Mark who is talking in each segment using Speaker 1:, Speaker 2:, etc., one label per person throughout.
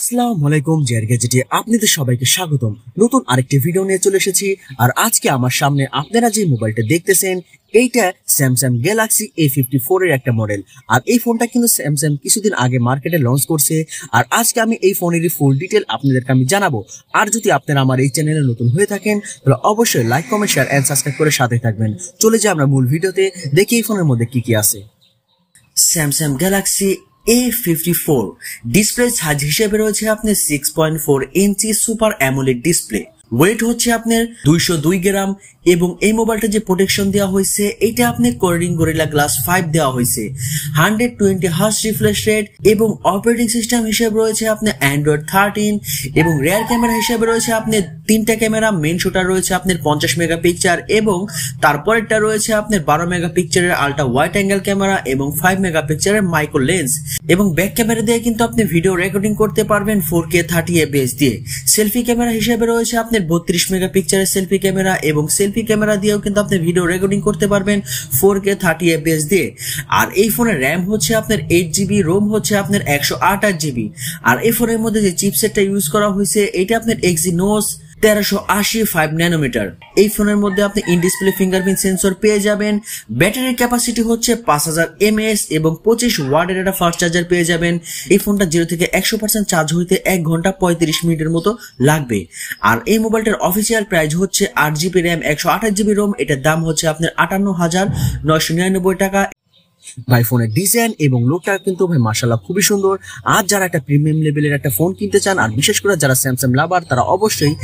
Speaker 1: আসসালামু আলাইকুম GadgeT আপনাদের সবাইকে স্বাগতম। নতুন আরেকটি ভিডিও নিয়ে চলে এসেছি। আর আজকে আমার সামনে আপনারা যে মোবাইলটা দেখতেছেন এইটা স্যামসাং গ্যালাক্সি A54 এর একটা মডেল। আর এই ফোনটা কিন্তু স্যামসাং কিছুদিন আগে মার্কেটে লঞ্চ করছে। আর আজকে আমি এই ফোনের ফুল ডিটেল আপনাদেরকে আমি জানাবো। আর যদি আপনারা আমার এই চ্যানেলে নতুন হয়ে থাকেন তাহলে অবশ্যই like, comment, share and subscribe করে সাথে থাকবেন। চলে যাই আমরা মূল ভিডিওতে, দেখি এই ফোনের মধ্যে কি কি আছে। Samsung Galaxy A54 display size হিসেবে রয়েছে আপনার 6.4 ইঞ্চি সুপার অ্যামোলেড ডিসপ্লে। ওয়েট হচ্ছে আপনার 202 গ্রাম এবং এই মোবাইলটা যে প্রোটেকশন দেওয়া হয়েছে এটা আপনি কোরিং গরিলা গ্লাস 5 দেওয়া হয়েছে। 120 হার্জ রিফ্রেশ রেট এবং অপারেটিং সিস্টেম হিসেবে রয়েছে আপনার অ্যান্ড্রয়েড 13 এবং রিয়ার ক্যামেরা হিসেবে রয়েছে আপনার তিনটা ক্যামেরা। মেইন শুটার রয়েছে আপনার 50 মেগাপিক্সেল এবং তারপরেরটা রয়েছে আপনার 12 মেগাপিক্সেলের আলট্রা ওয়াইড অ্যাঙ্গেল ক্যামেরা এবং 5 মেগাপিক্সেলের মাইক্রো লেন্স এবং ব্যাক ক্যামেরা দিয়ে কিন্তু আপনি ভিডিও রেকর্ডিং করতে পারবেন 4K 30fps দিয়ে। সেলফি ক্যামেরা হিসেবে রয়েছে আপনার 32 মেগাপিক্সেলের সেলফি ক্যামেরা এবং সেলফি ক্যামেরা দিয়েও কিন্তু আপনি ভিডিও রেকর্ডিং করতে পারবেন 4K 30fps দিয়ে। আর এই ফোনের র্যাম হচ্ছে আপনার 8GB, রোম হচ্ছে আপনার 128GB। আর এই ফোনের মধ্যে যে চিপসেটটা ইউজ করা হয়েছে এটা আপনার Exynos 1380 5 ন্যানোমিটার। এই ফোনের মধ্যে আপনি ইন ডিসপ্লে ফিঙ্গারপ্রিন্ট সেন্সর পেয়ে যাবেন। ব্যাটারির ক্যাপাসিটি হচ্ছে 5000 mAh এবং 25 ওয়াটের একটা ফাস্ট চার্জার পেয়ে যাবেন। এই ফোনটা 0 থেকে 100% চার্জ হইতে 1 ঘন্টা 35 মিনিটের মতো লাগবে। আর এই মোবাইলটার অফিসিয়াল প্রাইস হচ্ছে 8GB র্যাম 128GB রোম। এটার দাম হচ্ছে আপনার 58,999 টাকা। ভাই ফোনের ডিজাইন এবং লুকটা কিন্তু ভাই মাশাআল্লাহ খুবই সুন্দর। আর যারা একটা প্রিমিয়াম লেভেলের একটা ফোন কিনতে চান আর বিশেষ করে যারা স্যামসাং লাভার তারা অবশ্যই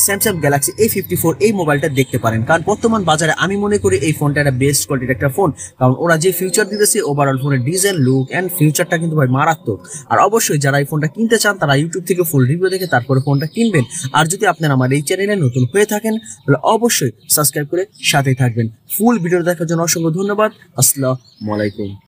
Speaker 1: স্যামসাং গ্যালাক্সি A54 এই মোবাইলটা দেখতে পারেন। কারণ বর্তমান বাজারে আমি মনে করি এই ফোনটা একটা বেস্ট কোয়ালিটির একটা ফোন। কারণ ওরা যে ফিউচার দিতেছে ওভারঅল ফোনের ডিজাইন, লুক এন্ড ফিউচারটা কিন্তু ভাই মারাত্মক। আর অবশ্যই যারা এই ফোনটা কিনতে চান তারা ইউটিউব থেকে ফুল রিভিউ দেখে তারপরে ফোনটা কিনবেন। আর যদি আপনারা আমার এই চ্যানেলে নতুন হয়ে থাকেন তাহলে অবশ্যই সাবস্ক্রাইব করে সাথেই থাকবেন। ফুল ভিডিও দেখার জন্য অসংখ্য ধন্যবাদ। আসসালামু আলাইকুম।